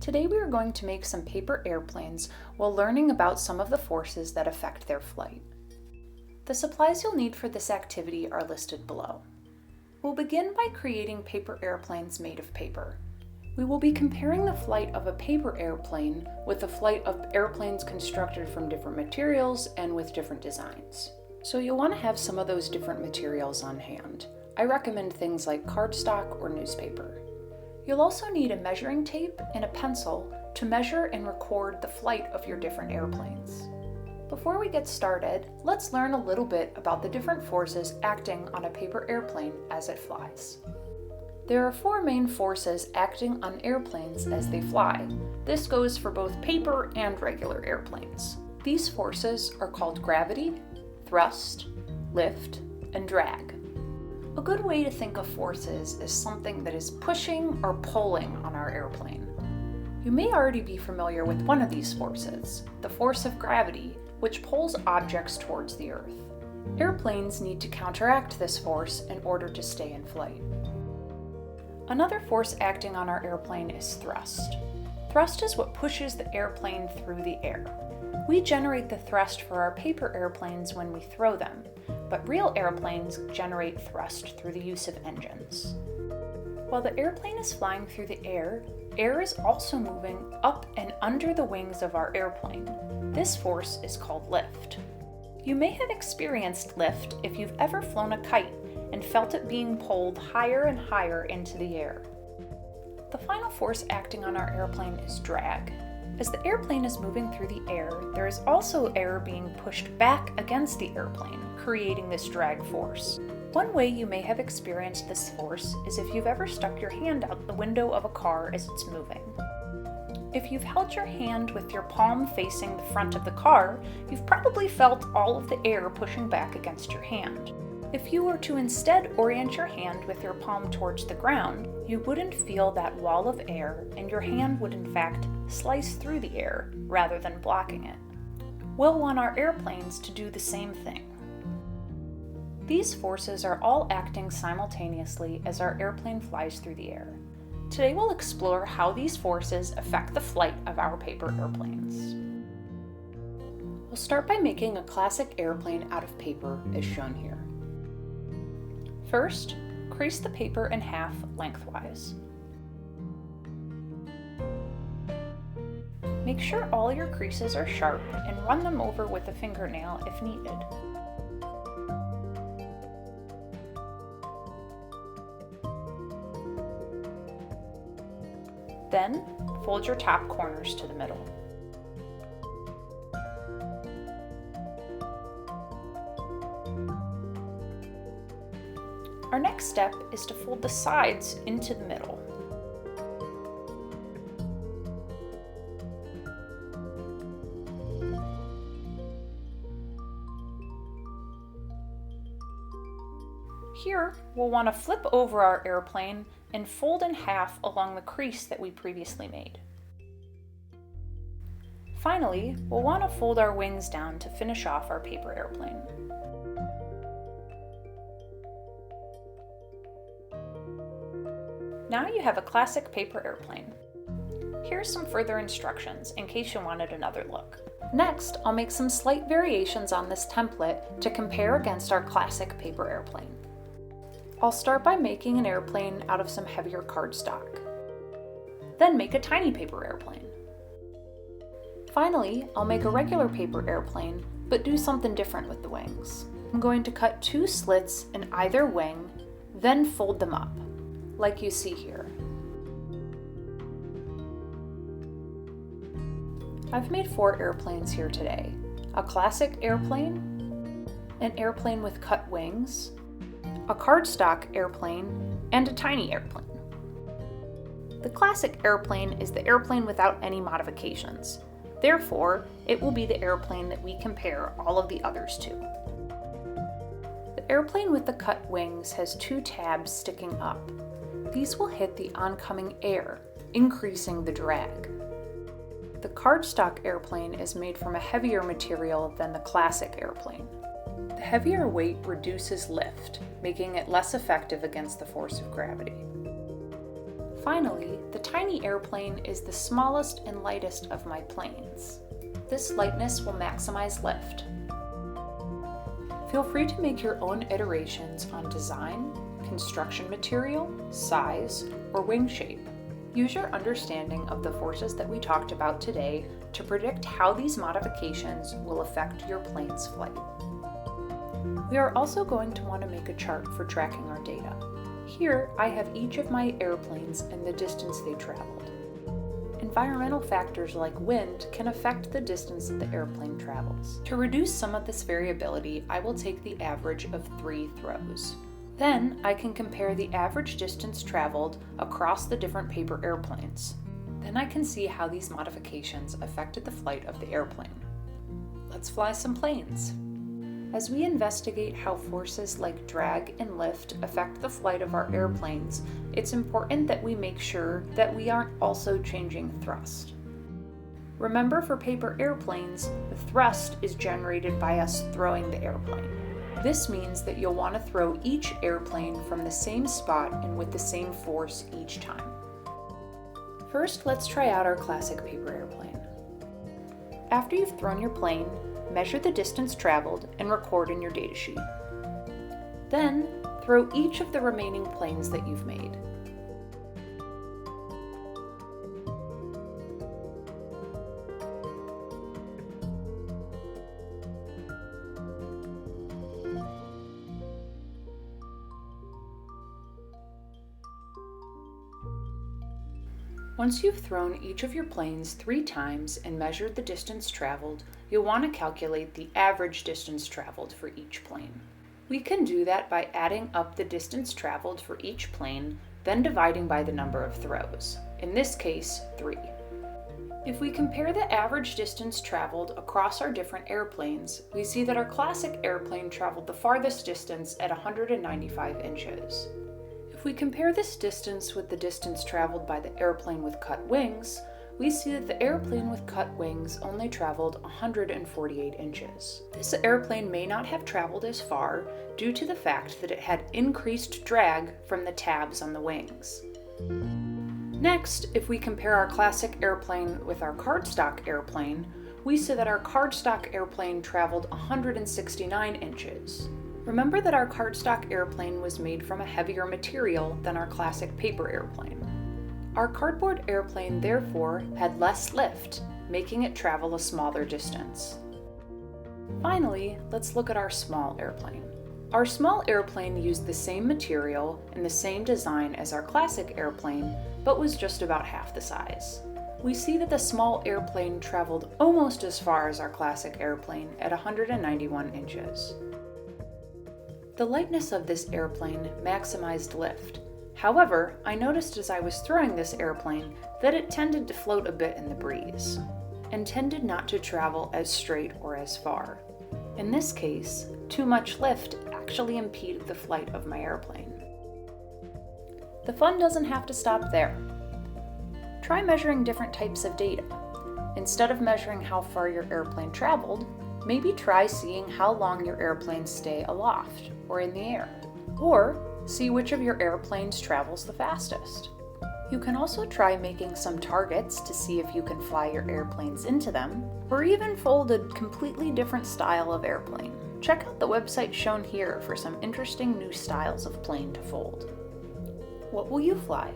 Today we are going to make some paper airplanes while learning about some of the forces that affect their flight. The supplies you'll need for this activity are listed below. We'll begin by creating paper airplanes made of paper. We will be comparing the flight of a paper airplane with the flight of airplanes constructed from different materials and with different designs. So you'll want to have some of those different materials on hand. I recommend things like cardstock or newspaper. You'll also need a measuring tape and a pencil to measure and record the flight of your different airplanes. Before we get started, let's learn a little bit about the different forces acting on a paper airplane as it flies. There are four main forces acting on airplanes as they fly. This goes for both paper and regular airplanes. These forces are called gravity, thrust, lift, and drag. A good way to think of forces is something that is pushing or pulling on our airplane. You may already be familiar with one of these forces, the force of gravity, which pulls objects towards the Earth. Airplanes need to counteract this force in order to stay in flight. Another force acting on our airplane is thrust. Thrust is what pushes the airplane through the air. We generate the thrust for our paper airplanes when we throw them, but real airplanes generate thrust through the use of engines. While the airplane is flying through the air is also moving up and under the wings of our airplane. This force is called lift. You may have experienced lift if you've ever flown a kite and felt it being pulled higher and higher into the air. The final force acting on our airplane is drag. As the airplane is moving through the air, there is also air being pushed back against the airplane, creating this drag force. One way you may have experienced this force is if you've ever stuck your hand out the window of a car as it's moving. If you've held your hand with your palm facing the front of the car, you've probably felt all of the air pushing back against your hand. If you were to instead orient your hand with your palm towards the ground, you wouldn't feel that wall of air, and your hand would in fact slice through the air rather than blocking it. We'll want our airplanes to do the same thing. These forces are all acting simultaneously as our airplane flies through the air. Today we'll explore how these forces affect the flight of our paper airplanes. We'll start by making a classic airplane out of paper as shown here. First, crease the paper in half lengthwise. Make sure all your creases are sharp and run them over with a fingernail if needed. Then, fold your top corners to the middle. Our next step is to fold the sides into the middle. Here, we'll want to flip over our airplane and fold in half along the crease that we previously made. Finally, we'll want to fold our wings down to finish off our paper airplane. Now you have a classic paper airplane. Here's some further instructions in case you wanted another look. Next, I'll make some slight variations on this template to compare against our classic paper airplane. I'll start by making an airplane out of some heavier cardstock. Then make a tiny paper airplane. Finally, I'll make a regular paper airplane, but do something different with the wings. I'm going to cut 2 slits in either wing, then fold them up, like you see here. I've made 4 airplanes here today. A classic airplane, an airplane with cut wings, a cardstock airplane, and a tiny airplane. The classic airplane is the airplane without any modifications. Therefore, it will be the airplane that we compare all of the others to. The airplane with the cut wings has 2 tabs sticking up. These will hit the oncoming air, increasing the drag. The cardstock airplane is made from a heavier material than the classic airplane. The heavier weight reduces lift, making it less effective against the force of gravity. Finally, the tiny airplane is the smallest and lightest of my planes. This lightness will maximize lift. Feel free to make your own iterations on design, construction material, size, or wing shape. Use your understanding of the forces that we talked about today to predict how these modifications will affect your plane's flight. We are also going to want to make a chart for tracking our data. Here, I have each of my airplanes and the distance they traveled. Environmental factors like wind can affect the distance that the airplane travels. To reduce some of this variability, I will take the average of 3 throws. Then, I can compare the average distance traveled across the different paper airplanes. Then I can see how these modifications affected the flight of the airplane. Let's fly some planes. As we investigate how forces like drag and lift affect the flight of our airplanes, it's important that we make sure that we aren't also changing thrust. Remember, for paper airplanes, the thrust is generated by us throwing the airplane. This means that you'll want to throw each airplane from the same spot and with the same force each time. First, let's try out our classic paper airplane. After you've thrown your plane, measure the distance traveled and record in your datasheet. Then, throw each of the remaining planes that you've made. Once you've thrown each of your planes 3 times and measured the distance traveled, you'll want to calculate the average distance traveled for each plane. We can do that by adding up the distance traveled for each plane, then dividing by the number of throws, in this case 3. If we compare the average distance traveled across our different airplanes, we see that our classic airplane traveled the farthest distance at 195 inches. If we compare this distance with the distance traveled by the airplane with cut wings, we see that the airplane with cut wings only traveled 148 inches. This airplane may not have traveled as far due to the fact that it had increased drag from the tabs on the wings. Next, if we compare our classic airplane with our cardstock airplane, we see that our cardstock airplane traveled 169 inches. Remember that our cardstock airplane was made from a heavier material than our classic paper airplane. Our cardboard airplane therefore had less lift, making it travel a smaller distance. Finally, let's look at our small airplane. Our small airplane used the same material and the same design as our classic airplane, but was just about half the size. We see that the small airplane traveled almost as far as our classic airplane at 191 inches. The lightness of this airplane maximized lift. However, I noticed as I was throwing this airplane that it tended to float a bit in the breeze, and tended not to travel as straight or as far. In this case, too much lift actually impeded the flight of my airplane. The fun doesn't have to stop there. Try measuring different types of data. Instead of measuring how far your airplane traveled, maybe try seeing how long your airplanes stay aloft or in the air, or see which of your airplanes travels the fastest. You can also try making some targets to see if you can fly your airplanes into them, or even fold a completely different style of airplane. Check out the website shown here for some interesting new styles of plane to fold. What will you fly?